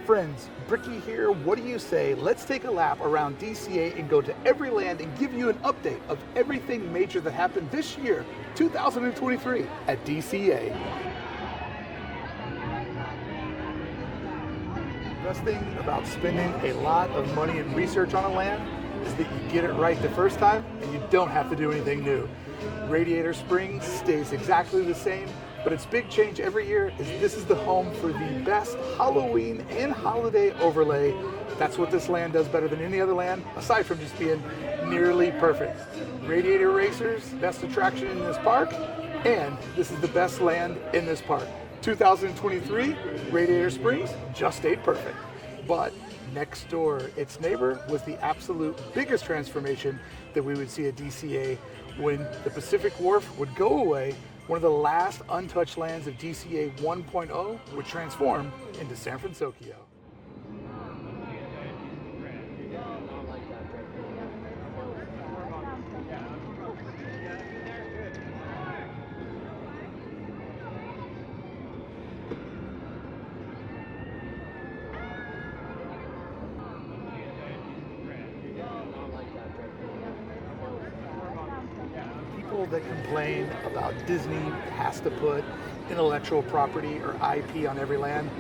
Friends, Bricky here. What do you say? Let's take a lap around DCA and go to every land and give you an update of everything major that happened this year, 2023, at DCA. The best thing about spending a lot of money and research on a land is that you get it right the first time and you don't have to do anything new. Radiator Springs stays exactly the same, but its big change every year is this is the home for the best Halloween and holiday overlay. That's what this land does better than any other land, aside from just being nearly perfect. Radiator Racers, best attraction in this park, and this is the best land in this park. 2023, Radiator Springs just stayed perfect. But next door, its neighbor, was the absolute biggest transformation that we would see at DCA when the Pacific Wharf would go away. One of the last untouched lands of DCA 1.0 would transform into San Francisco. People that complain about Disney has to put intellectual property or IP on every land,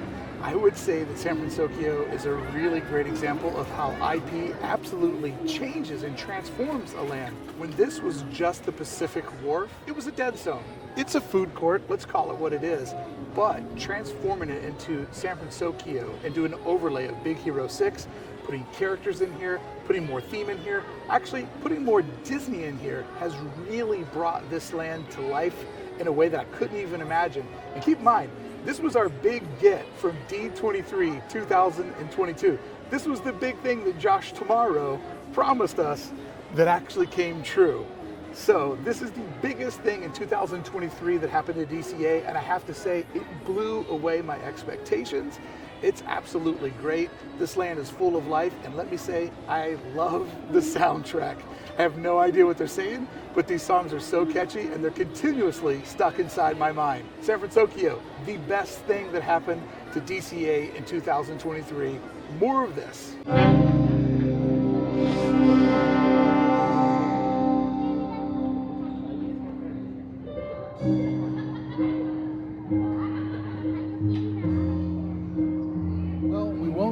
I would say that San Francisco is a really great example of how IP absolutely changes and transforms a land. When this was just the Pacific Wharf, it was a dead zone. It's a food court, let's call it what it is, but transforming it into San Francisco and doing an overlay of Big Hero 6, putting characters in here, putting more theme in here, actually putting more Disney in here has really brought this land to life in a way that I couldn't even imagine. And keep in mind, this was our big get from D23 2022. This was the big thing that Josh Tomorrow promised us that actually came true. So this is the biggest thing in 2023 that happened at DCA, and I have to say it blew away my expectations. It's absolutely great. This land is full of life, and let me say, I love the soundtrack. I have no idea what they're saying, but these songs are so catchy and they're continuously stuck inside my mind. San Francisco, the best thing that happened to DCA in 2023. More of this.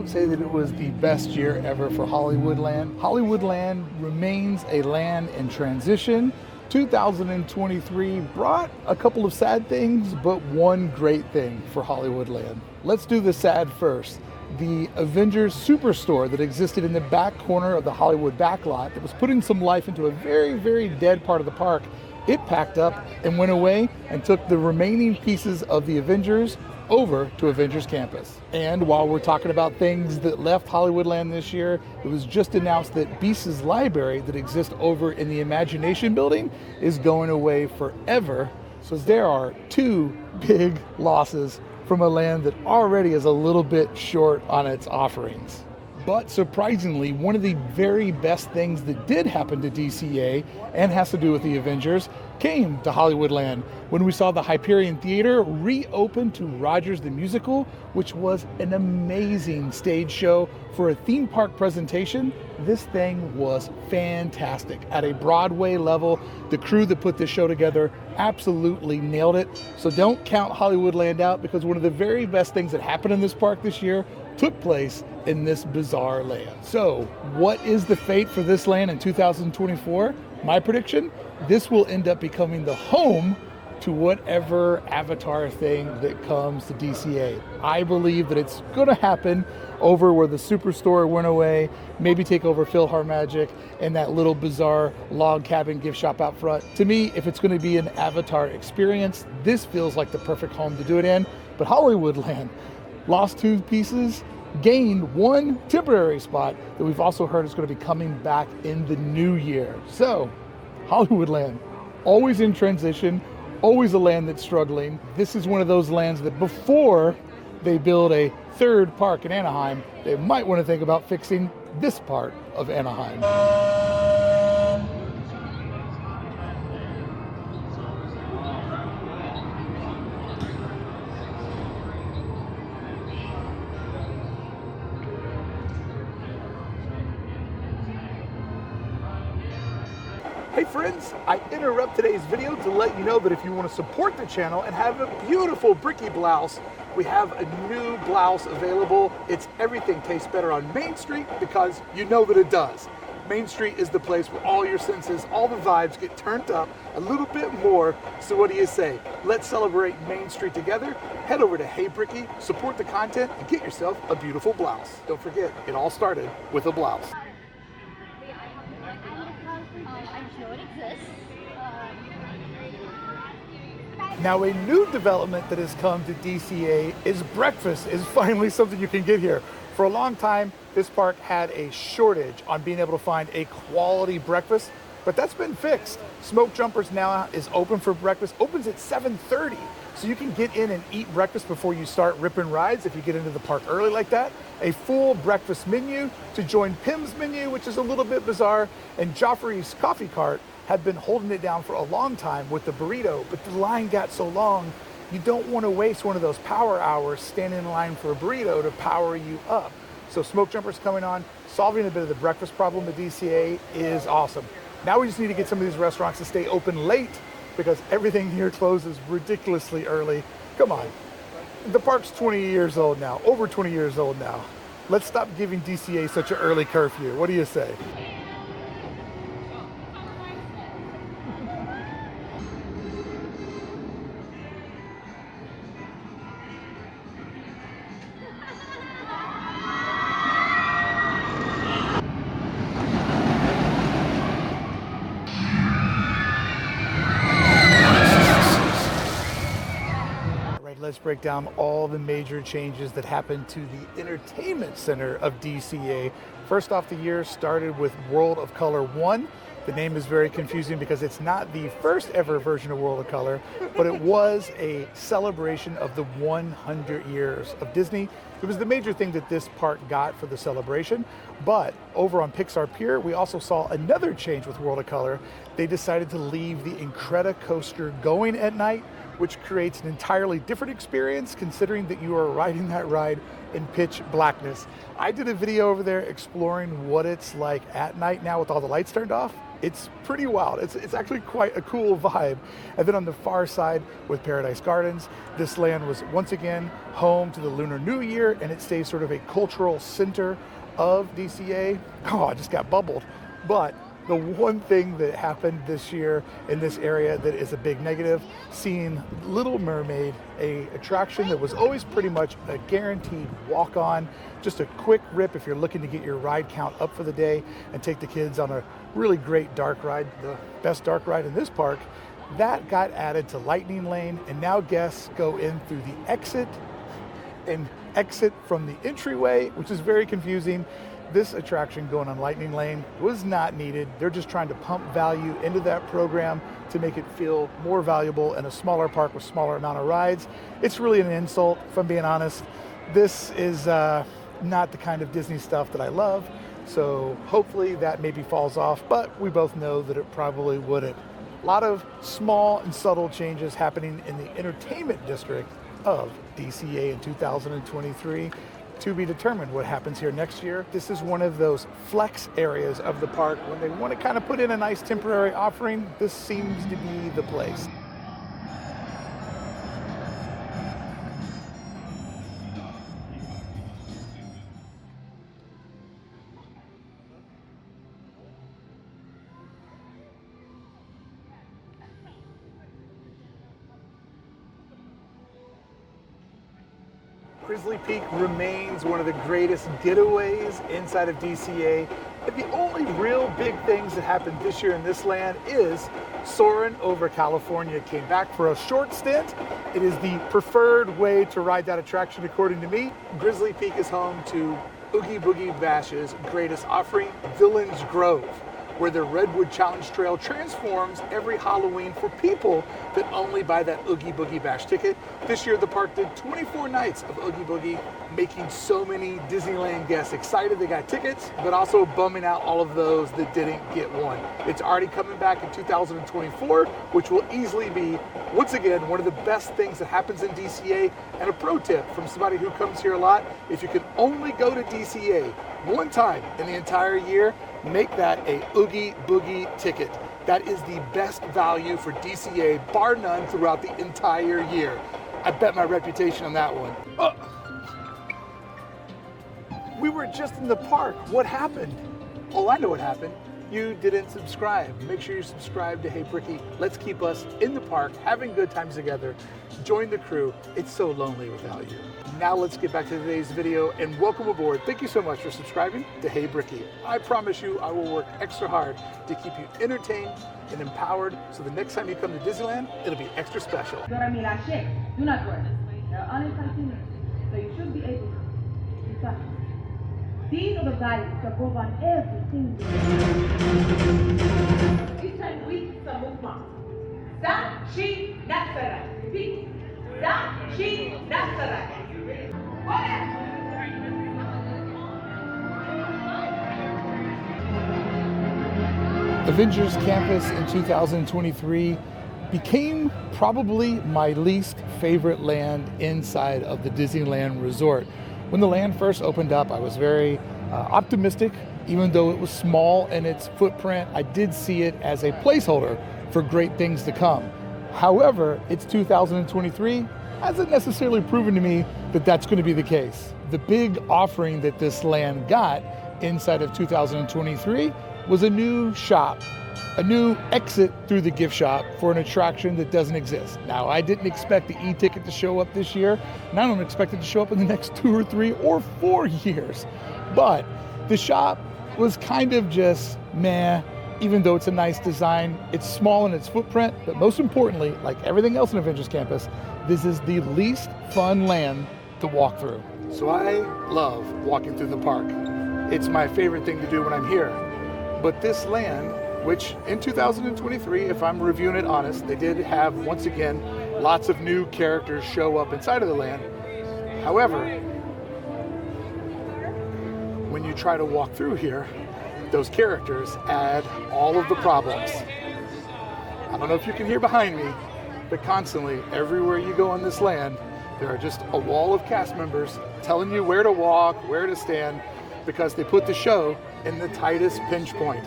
Say that it was the best year ever for Hollywoodland. Hollywoodland remains a land in transition. 2023 brought a couple of sad things, but one great thing for Hollywoodland. Let's do the sad first. The Avengers Superstore that existed in the back corner of the Hollywood backlot that was putting some life into a very, very dead part of the park, it packed up and went away and took the remaining pieces of the Avengers over to Avengers Campus. And while we're talking about things that left Hollywoodland this year, it was just announced that Beast's Library that exists over in the Imagination Building is going away forever. So there are two big losses from a land that already is a little bit short on its offerings. But surprisingly, one of the very best things that did happen to DCA and has to do with the Avengers came to Hollywoodland when we saw the Hyperion Theater reopen to Rogers the Musical, which was an amazing stage show for a theme park presentation. This thing was fantastic. At a Broadway level, the crew that put this show together absolutely nailed it. So don't count Hollywoodland out, because one of the very best things that happened in this park this year took place in this bizarre land. So what is the fate for this land in 2024? My prediction, this will end up becoming the home to whatever Avatar thing that comes to DCA. I believe that it's going to happen over where the Superstore went away, maybe take over PhilharMagic and that little bizarre log cabin gift shop out front. To me, if it's going to be an Avatar experience, this feels like the perfect home to do it in. But Hollywoodland lost two pieces, gained one temporary spot that we've also heard is going to be coming back in the new year. So, Hollywoodland, always in transition, always a land that's struggling. This is one of those lands that before they build a third park in Anaheim, they might want to think about fixing this part of Anaheim. Hey friends, I interrupt today's video to let you know that if you want to support the channel and have a beautiful Bricky blouse, we have a new blouse available. It's Everything Tastes Better on Main Street, because you know that it does. Main Street is the place where all your senses, all the vibes get turned up a little bit more. So what do you say? Let's celebrate Main Street together. Head over to Hey Bricky, support the content, and get yourself a beautiful blouse. Don't forget, it all started with a blouse. Now, a new development that has come to DCA is breakfast is finally something you can get here. For a long time, this park had a shortage on being able to find a quality breakfast, but that's been fixed. Smoke Jumpers now is open for breakfast, opens at 7:30, so you can get in and eat breakfast before you start ripping rides if you get into the park early like that. A full breakfast menu to join Pim's menu, which is a little bit bizarre, and Joffrey's Coffee Cart had been holding it down for a long time with the burrito, but the line got so long, you don't want to waste one of those power hours standing in line for a burrito to power you up. So Smoke Jumpers coming on, solving a bit of the breakfast problem at DCA is awesome. Now we just need to get some of these restaurants to stay open late, because everything here closes ridiculously early. Come on, the park's 20 years old now, over 20 years old now. Let's stop giving DCA such an early curfew. What do you say? Let's break down all the major changes that happened to the entertainment center of DCA. First off, the year started with World of Color 1. The name is very confusing because it's not the first ever version of World of Color, but it was a celebration of the 100 years of Disney. It was the major thing that this park got for the celebration. But over on Pixar Pier, we also saw another change with World of Color. They decided to leave the Incredicoaster going at night, which creates an entirely different experience considering that you are riding that ride in pitch blackness. I did a video over there exploring what it's like at night now with all the lights turned off. It's pretty wild. It's actually quite a cool vibe. And then on the far side with Paradise Gardens, this land was once again home to the Lunar New Year, and it stays sort of a cultural center of DCA. Oh, I just got bubbled. But the one thing that happened this year in this area that is a big negative, seeing Little Mermaid, a attraction that was always pretty much a guaranteed walk-on, just a quick rip if you're looking to get your ride count up for the day and take the kids on a really great dark ride, the best dark ride in this park. That got added to Lightning Lane, and now guests go in through the exit and exit from the entryway, which is very confusing. This attraction going on Lightning Lane was not needed. They're just trying to pump value into that program to make it feel more valuable in a smaller park with smaller amount of rides. It's really an insult, if I'm being honest. This is not the kind of Disney stuff that I love, so hopefully that maybe falls off, but we both know that it probably wouldn't. A lot of small and subtle changes happening in the entertainment district of DCA in 2023. To be determined what happens here next year. This is one of those flex areas of the park. When they want to kind of put in a nice temporary offering, this seems to be the place. Grizzly Peak remains one of the greatest getaways inside of DCA. And the only real big things that happened this year in this land is Soarin' over California came back for a short stint. It is the preferred way to ride that attraction according to me. Grizzly Peak is home to Oogie Boogie Bash's greatest offering, Villains Grove, where the Redwood Challenge Trail transforms every Halloween for people that only buy that Oogie Boogie Bash ticket. This year the park did 24 nights of Oogie Boogie, making so many Disneyland guests excited they got tickets, but also bumming out all of those that didn't get one. It's already coming back in 2024, which will easily be, once again, one of the best things that happens in DCA. And a pro tip from somebody who comes here a lot: if you can only go to DCA one time in the entire year, make that a Oogie Boogie ticket. That is the best value for DCA, bar none, throughout the entire year. I bet my reputation on that one. We were just in the park. What happened? Oh, I know what happened. You didn't subscribe. Make sure you subscribe to Hey Bricky. Let's keep us in the park, having good times together. Join the crew. It's so lonely without you. Now let's get back to today's video and welcome aboard. Thank you so much for subscribing to Hey Bricky. I promise you I will work extra hard to keep you entertained and empowered, so the next time you come to Disneyland, it'll be extra special. Do not worry. They're uninconvenient, so you should be able to. In fact, these are the values that govern everything. It's time we some movement. That she Nasara. Repeat. That she Nasara. Avengers Campus in 2023 became probably my least favorite land inside of the Disneyland Resort. When the land first opened up, I was very optimistic. Even though it was small in its footprint, I did see it as a placeholder for great things to come. However, it's 2023 hasn't necessarily proven to me that that's going to be the case. The big offering that this land got inside of 2023 was a new shop, a new exit through the gift shop for an attraction that doesn't exist. Now, I didn't expect the e-ticket to show up this year, and I don't expect it to show up in the next 2 or 3 or 4 years. But the shop was kind of just meh, even though it's a nice design. It's small in its footprint, but most importantly, like everything else in Avengers Campus, this is the least fun land to walk through. So I love walking through the park. It's my favorite thing to do when I'm here. But this land, which in 2023, if I'm reviewing it honest, they did have, once again, lots of new characters show up inside of the land. However, when you try to walk through here, those characters add all of the problems. I don't know if you can hear behind me, but constantly, everywhere you go on this land, there are just a wall of cast members telling you where to walk, where to stand, because they put the show in the tightest pinch point.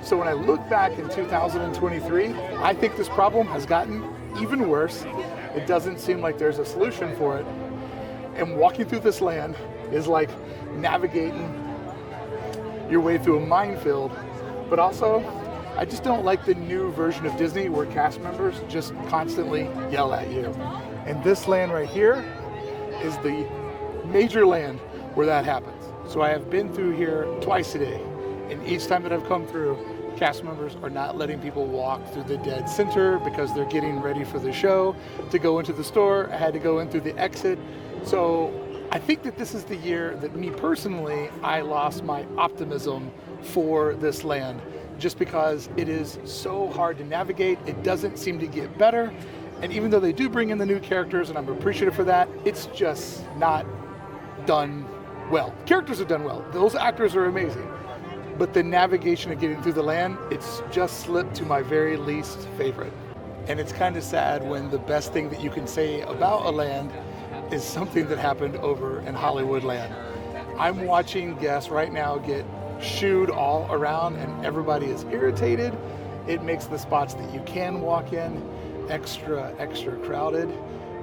So when I look back in 2023, I think this problem has gotten even worse. It doesn't seem like there's a solution for it. And walking through this land is like navigating your way through a minefield. But also, I just don't like the new version of Disney where cast members just constantly yell at you. And this land right here is the major land where that happens. So I have been through here twice today, and each time that I've come through, cast members are not letting people walk through the dead center because they're getting ready for the show. To go into the store, I had to go in through the exit. So I think that this is the year that me personally, I lost my optimism for this land, just because it is so hard to navigate. It doesn't seem to get better. And even though they do bring in the new characters, and I'm appreciative for that, it's just not done well. Characters are done well. Those actors are amazing. But the navigation of getting through the land, it's just slipped to my very least favorite. And it's kind of sad when the best thing that you can say about a land is something that happened over in Hollywoodland. I'm watching guests right now get shooed all around, and everybody is irritated. It makes the spots that you can walk in extra crowded.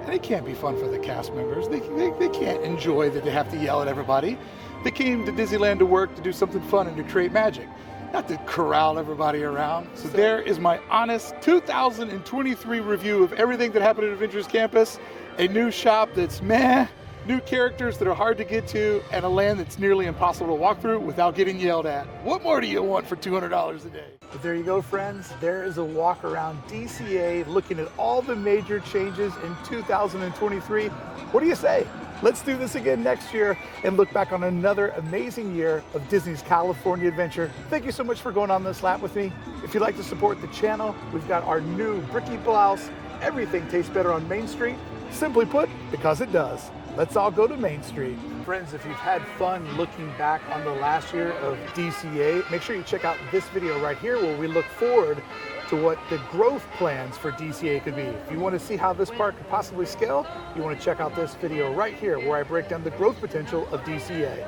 And it can't be fun for the cast members. They can't enjoy that they have to yell at everybody. They came to Disneyland to work, to do something fun and to create magic, not to corral everybody around. So there is my honest 2023 review of everything that happened at Avengers Campus. A new shop that's meh, new characters that are hard to get to, and a land that's nearly impossible to walk through without getting yelled at. What more do you want for $200 a day? But there you go, friends. There is a walk around DCA looking at all the major changes in 2023. What do you say? Let's do this again next year and look back on another amazing year of Disney's California Adventure. Thank you so much for going on this lap with me. If you'd like to support the channel, we've got our new Bricky blouse. Everything tastes better on Main Street. Simply put, because it does. Let's all go to Main Street. Friends, if you've had fun looking back on the last year of DCA, make sure you check out this video right here where we look forward to what the growth plans for DCA could be. If you want to see how this park could possibly scale, you want to check out this video right here where I break down the growth potential of DCA.